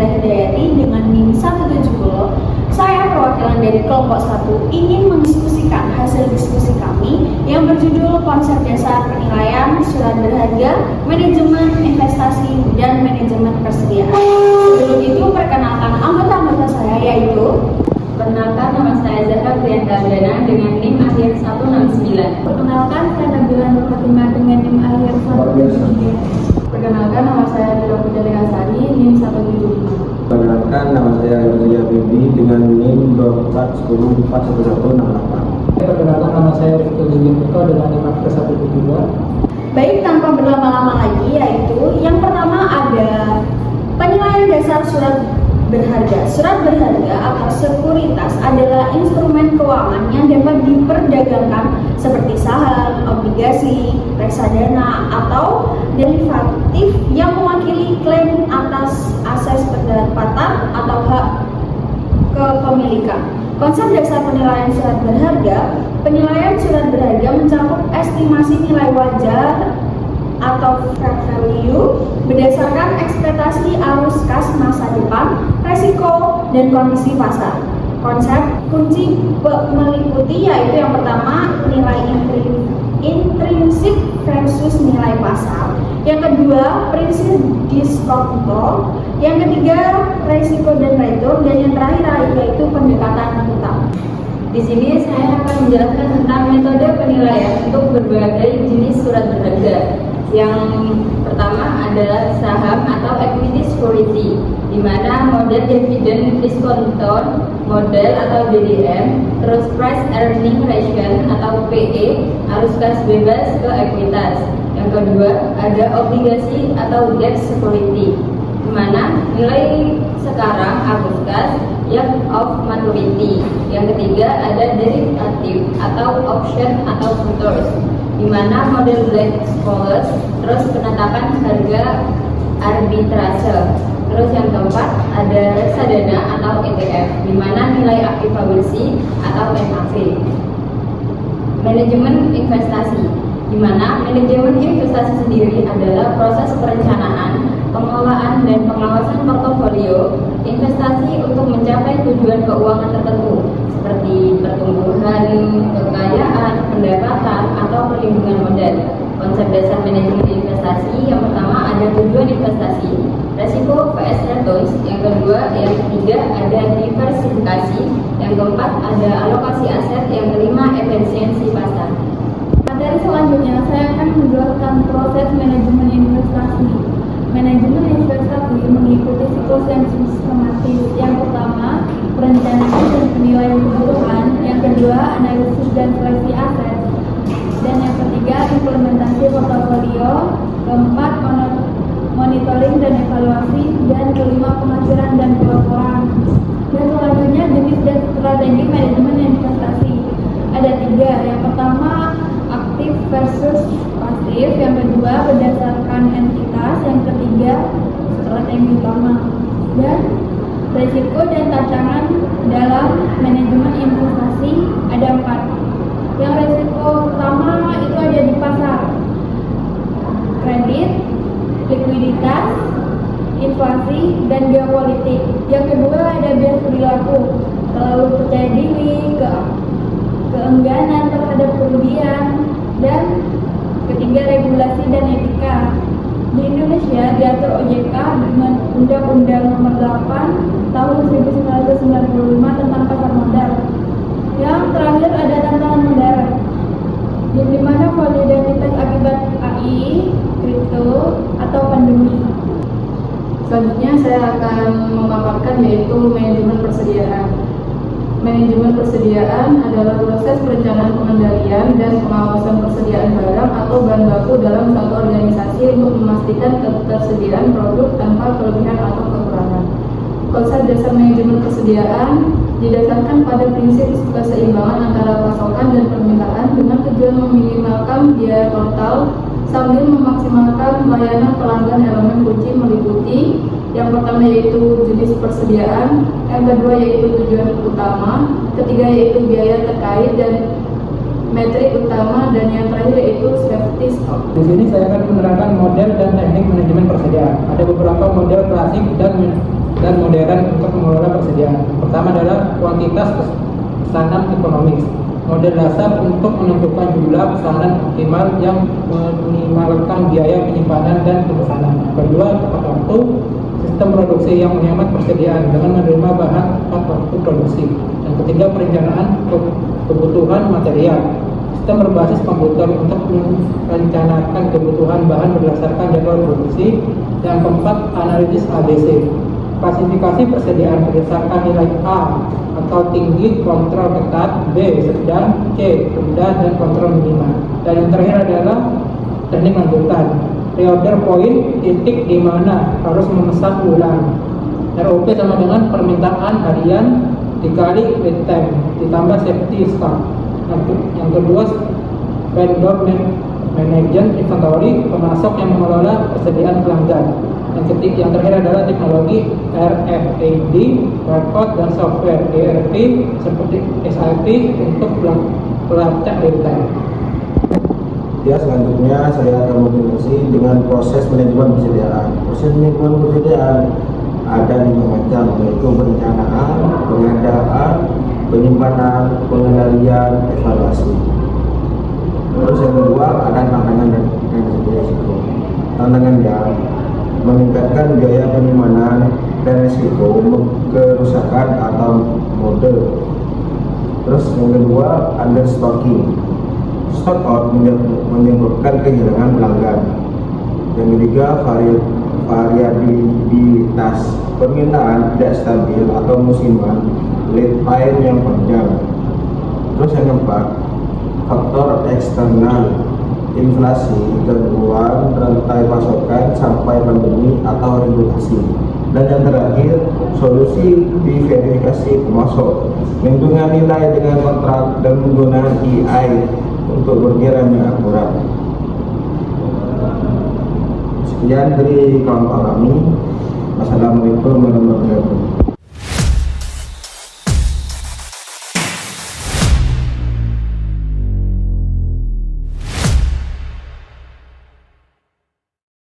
Nabila Hidayati dengan NIM 170. Saya perwakilan dari kelompok 1 ingin mendiskusikan hasil diskusi kami yang berjudul konsep dasar penilaian surat berharga, manajemen investasi, dan manajemen persediaan. Sebelum itu, perkenalkan anggota-anggota saya, yaitu perkenalkan, nama saya Zahra Priyanka Adriana dengan NIM akhir 169. Perkenalkan, saya Nabila Nur Fatimah dengan NIM akhir 173. Perkenalkan, nama saya Dila Putri Hasari, NIM 175. Perkenalkan, nama saya Yozia Bibi dengan NIM 24104168. Perkenalkan, nama saya Rifki Julianto dengan NIM akhir 172. Baik, tanpa berlama-lama lagi, yaitu yang pertama ada penilaian dasar surat berharga. Surat berharga atau sekuritas adalah instrumen keuangan yang dapat diperdagangkan seperti saham, obligasi, reksadana, atau derivatif yang mewakili klaim atas aset pendapatan atau hak kepemilikan. Konsep dasar penilaian surat berharga. Penilaian surat berharga mencakup estimasi nilai wajar atau fair value berdasarkan ekspektasi arus kas masa depan, resiko, dan kondisi pasar. Konsep kunci meliputi yaitu yang pertama nilai intrinsik versus nilai pasar, yang kedua prinsip diskonto, yang ketiga resiko dan return, dan yang terakhir yaitu pendekatan utang. Di sini saya akan menjelaskan tentang metode penilaian untuk berbagai jenis surat berharga. Yang pertama adalah saham atau equity security, di mana model dividend discounted model atau DDM, terus price earning ratio atau PE, arus kas bebas ke ekuitas. Yang kedua ada obligasi atau debt security, di mana nilai sekarang arus kas yang of maturity. Yang ketiga ada derivatif atau option atau futures, di mana model black scholars, terus penetapan harga arbitrase. Terus yang keempat ada reksadana atau ETF, di mana nilai aktivasi atau NAV. Manajemen investasi, di mana manajemen investasi sendiri adalah proses perencanaan, pengelolaan, dan pengawasan portofolio investasi untuk mencapai tujuan keuangan tertentu seperti pertumbuhan kekayaan, pendapatan, atau perlindungan modal. Konsep dasar manajemen investasi yang pertama ada tujuan investasi, resiko vs returns, yang kedua, yang ketiga ada diversifikasi, yang keempat ada alokasi aset, yang kelima efisiensi pasar. Materi selanjutnya saya akan menjelaskan proses manajemen investasi. Manajemen investasi mengikuti siklus yang sistematis. Yang pertama, perencanaan dan penilaian kebutuhan. Yang kedua, analisis dan seleksi aset. Dan yang ketiga, implementasi portofolio. Keempat, monitoring dan evaluasi. Dan kelima, pengaturan dan pelaporan. Dan selanjutnya, jenis dan strategi manajemen investasi. Ada tiga. Yang pertama, aktif versus pasif. Yang kedua, berdasarkan entitas. Yang ketiga, strategi utama. Dan risiko dan tantangan dalam manajemen investasi ada 4. Yang risiko pertama itu ada di pasar, kredit, likuiditas, inflasi, dan geopolitik. Yang kedua ada bias perilaku, terlalu percaya diri, keengganan terhadap kerugian, dan ketiga regulasi dan etika. Di Indonesia diatur OJK dengan Undang-Undang Nomor 8 Tahun 1995 tentang pasar modal. Yang terakhir ada tantangan modern, di mana volatilitas akibat AI, kripto, atau pandemi. Selanjutnya saya akan memaparkan yaitu manajemen persediaan. Manajemen persediaan adalah proses perencanaan pengendalian dan pengawasan persediaan barang atau bahan baku dalam suatu organisasi untuk memastikan ketersediaan produk tanpa kelebihan atau kekurangan. Konsep dasar manajemen persediaan didasarkan pada prinsip keseimbangan antara pasokan dan permintaan dengan tujuan meminimalkan biaya total sambil memaksimalkan layanan pelanggan. Elemen kunci meliputi yang pertama yaitu jenis persediaan, yang kedua yaitu tujuan utama, ketiga yaitu biaya terkait dan metrik utama, dan yang terakhir yaitu safety stock. Di sini saya akan menerangkan model dan teknik manajemen persediaan. Ada beberapa model klasik dan dan modern untuk mengelola persediaan. Pertama adalah kuantitas pesanan ekonomis. Model dasar untuk menentukan jumlah pesanan optimal yang meminimalkan biaya penyimpanan dan pemesanan. Kedua, tepat waktu. Sistem produksi yang menghemat persediaan dengan menerima bahan tepat waktu produksi. Yang ketiga, perencanaan kebutuhan material. Sistem berbasis komputer untuk merencanakan kebutuhan bahan berdasarkan jadwal produksi. Yang keempat, analisis ABC. Klasifikasi persediaan berdasarkan nilai A atau tinggi, kontrol ketat, B sedang, C rendah, dan kontrol minimal. Dan yang terakhir adalah teknik lanjutan. Reorder point, titik di mana harus memesan ulang. ROP sama dengan permintaan harian dikali lead time ditambah safety stock. Yang kedua, vendor management inventory, pemasok yang mengelola persediaan pelanggan. Yang terakhir adalah teknologi RFID, barcode, dan software ERP seperti SAP untuk pelacak real time. Ya, selanjutnya saya akan mengintroduksi dengan proses manajemen persediaan. Proses manajemen persediaan ada 5 macam, yaitu perencanaan, pengadaan, penyimpanan, pengendalian, evaluasi. Terus yang kedua ada tantangan dan risiko. Tantangannya meningkatkan biaya penyimpanan dan risiko kerusakan atau mode. Terus yang kedua understocking. Stock out menyebabkan kehilangan pelanggan. Yang ketiga, variabilitas permintaan tidak stabil atau musiman, lead time yang panjang. Terus yang keempat, faktor eksternal, inflasi, gangguan rantai pasokan sampai pandemi atau regulasi. Dan yang terakhir, solusi diverifikasi pemasok, lindungan nilai dengan kontrak dan menggunakan AI untuk perkiraan yang akurat. Sekian dari kawan kami. Wassalamualaikum warahmatullahi wabarakatuh.